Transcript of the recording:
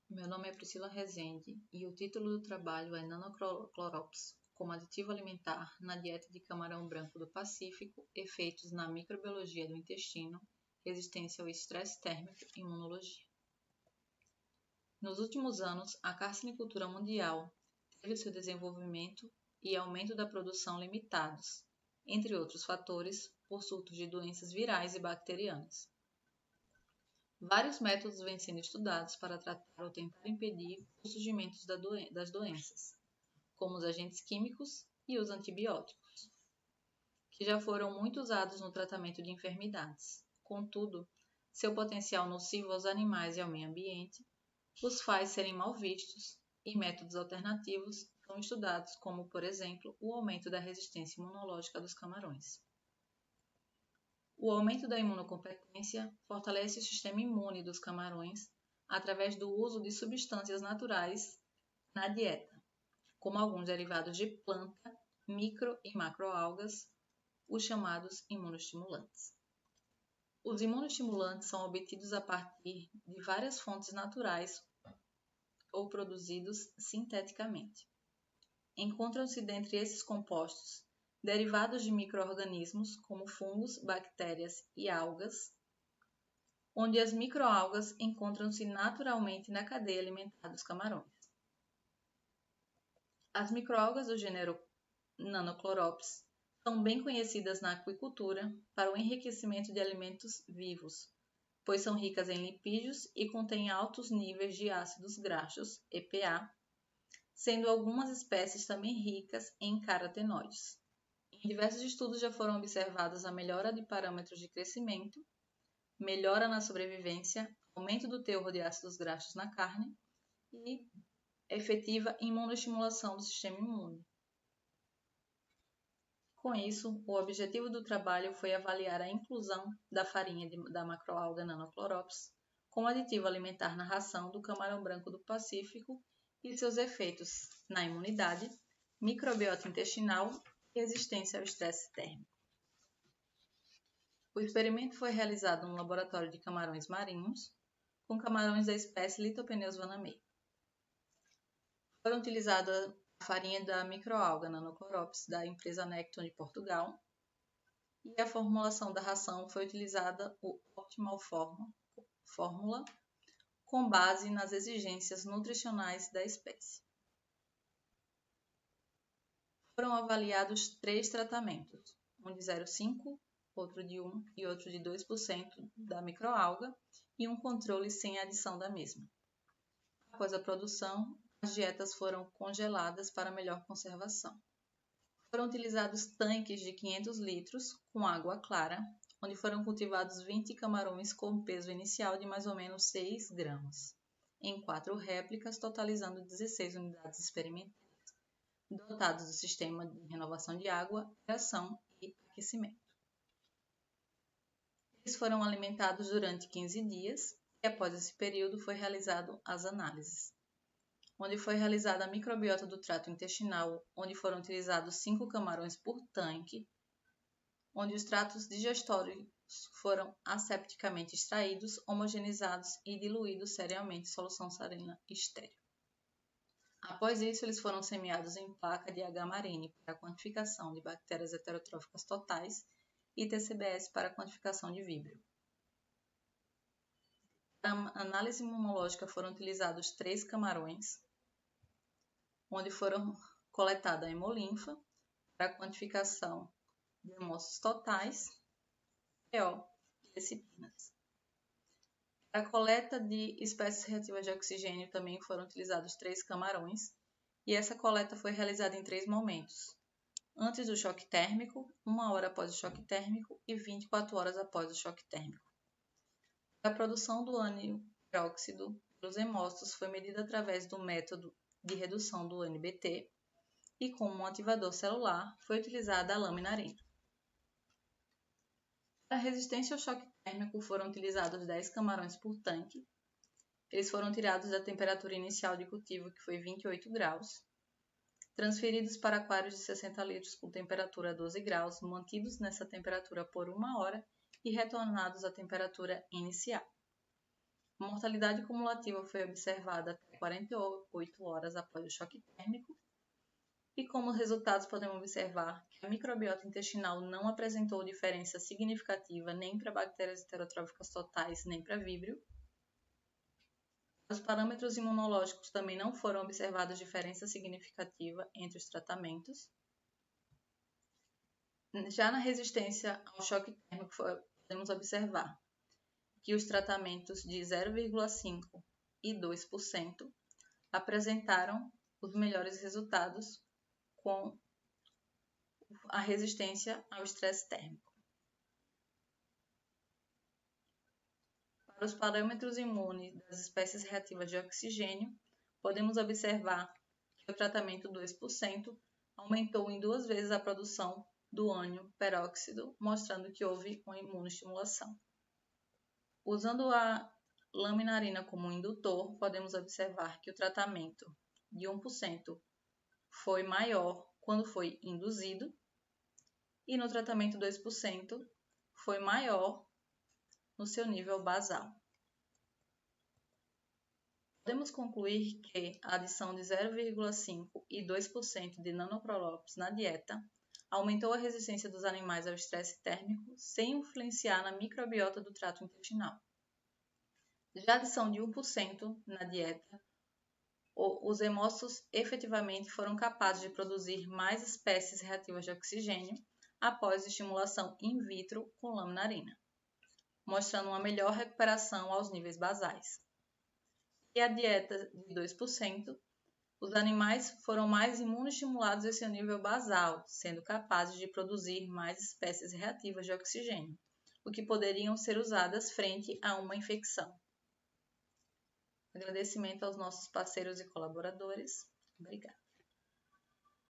Meu nome é Priscila Rezende e o título do trabalho é Nanoclorops como aditivo alimentar na dieta de camarão branco do Pacífico, efeitos na microbiologia do intestino, resistência ao estresse térmico e imunologia. Nos últimos anos, a carcinicultura mundial teve seu desenvolvimento e aumento da produção limitados, entre outros fatores, por surtos de doenças virais e bacterianas. Vários métodos vêm sendo estudados para tratar ou tentar impedir o surgimento das doenças, como os agentes químicos e os antibióticos, que já foram muito usados no tratamento de enfermidades. Contudo, seu potencial nocivo aos animais e ao meio ambiente os faz serem mal vistos e métodos alternativos são estudados, como, por exemplo, o aumento da resistência imunológica dos camarões. O aumento da imunocompetência fortalece o sistema imune dos camarões através do uso de substâncias naturais na dieta, como alguns derivados de planta, micro e macroalgas, os chamados imunoestimulantes. Os imunoestimulantes são obtidos a partir de várias fontes naturais ou produzidos sinteticamente. Encontram-se dentre esses compostos derivados de micro-organismos como fungos, bactérias e algas, onde as microalgas encontram-se naturalmente na cadeia alimentar dos camarões. As microalgas do gênero Nanoclorops são bem conhecidas na aquicultura para o enriquecimento de alimentos vivos, pois são ricas em lipídios e contêm altos níveis de ácidos graxos, EPA, sendo algumas espécies também ricas em carotenoides. Em diversos estudos já foram observadas a melhora de parâmetros de crescimento, melhora na sobrevivência, aumento do teor de ácidos graxos na carne e efetiva imunoestimulação do sistema imune. Com isso, o objetivo do trabalho foi avaliar a inclusão da farinha da macroalga Nanoclorops como aditivo alimentar na ração do camarão branco do Pacífico e seus efeitos na imunidade, microbiota intestinal e resistência ao estresse térmico. O experimento foi realizado no laboratório de camarões marinhos, com camarões da espécie Lithopeneus vanamei. Foram utilizadas a farinha da microalga Nanoclorops da empresa Necton de Portugal e a formulação da ração foi utilizada o Optimal Fórmula com base nas exigências nutricionais da espécie. Foram avaliados 3 tratamentos, um de 0,5%, outro de 1% e outro de 2% da microalga e um controle sem adição da mesma. Após a produção, as dietas foram congeladas para melhor conservação. Foram utilizados tanques de 500 litros com água clara, onde foram cultivados 20 camarões com peso inicial de mais ou menos 6 gramas, em 4 réplicas, totalizando 16 unidades experimentais, dotados do sistema de renovação de água, aeração e aquecimento. Eles foram alimentados durante 15 dias e após esse período foi realizado as análises, onde foi realizada a microbiota do trato intestinal, onde foram utilizados 5 camarões por tanque, onde os tratos digestórios foram assepticamente extraídos, homogeneizados e diluídos serialmente em solução salina estéril. Após isso, eles foram semeados em placa de H-Marine para quantificação de bactérias heterotróficas totais e TCBS para quantificação de víbrio. Para a análise imunológica foram utilizados 3 camarões, onde foram coletada a hemolinfa para quantificação de hemócitos totais, PO e lecipinas. Para a coleta de espécies reativas de oxigênio também foram utilizados 3 camarões e essa coleta foi realizada em 3 momentos: antes do choque térmico, 1 hora após o choque térmico e 24 horas após o choque térmico. A produção do ânion peróxido pelos hemócitos foi medida através do método de redução do NBT e como um ativador celular foi utilizada a laminarina. Para a resistência ao choque térmico foram utilizados 10 camarões por tanque. Eles foram tirados da temperatura inicial de cultivo, que foi 28 graus, transferidos para aquários de 60 litros com temperatura 12 graus, mantidos nessa temperatura por 1 hora e retornados à temperatura inicial. A mortalidade cumulativa foi observada até 48 horas após o choque térmico, e como resultados podemos observar que a microbiota intestinal não apresentou diferença significativa nem para bactérias heterotróficas totais nem para víbrio. Os parâmetros imunológicos também não foram observadas diferença significativa entre os tratamentos. Já na resistência ao choque térmico, podemos observar que os tratamentos de 0,5% e 2% apresentaram os melhores resultados com a resistência ao estresse térmico. Para os parâmetros imunes das espécies reativas de oxigênio, podemos observar que o tratamento 2% aumentou em 2 vezes a produção do ânion peróxido, mostrando que houve uma imunoestimulação. Usando a laminarina como indutor, podemos observar que o tratamento de 1% foi maior quando foi induzido e no tratamento 2% foi maior no seu nível basal. Podemos concluir que a adição de 0,5% e 2% de nanocrolopes na dieta aumentou a resistência dos animais ao estresse térmico sem influenciar na microbiota do trato intestinal. Já a adição de 1% na dieta, os hemócitos efetivamente foram capazes de produzir mais espécies reativas de oxigênio após estimulação in vitro com laminarina, mostrando uma melhor recuperação aos níveis basais. E a dieta de 2%, os animais foram mais imunoestimulados em seu nível basal, sendo capazes de produzir mais espécies reativas de oxigênio, o que poderiam ser usadas frente a uma infecção. Agradecimento aos nossos parceiros e colaboradores. Obrigada.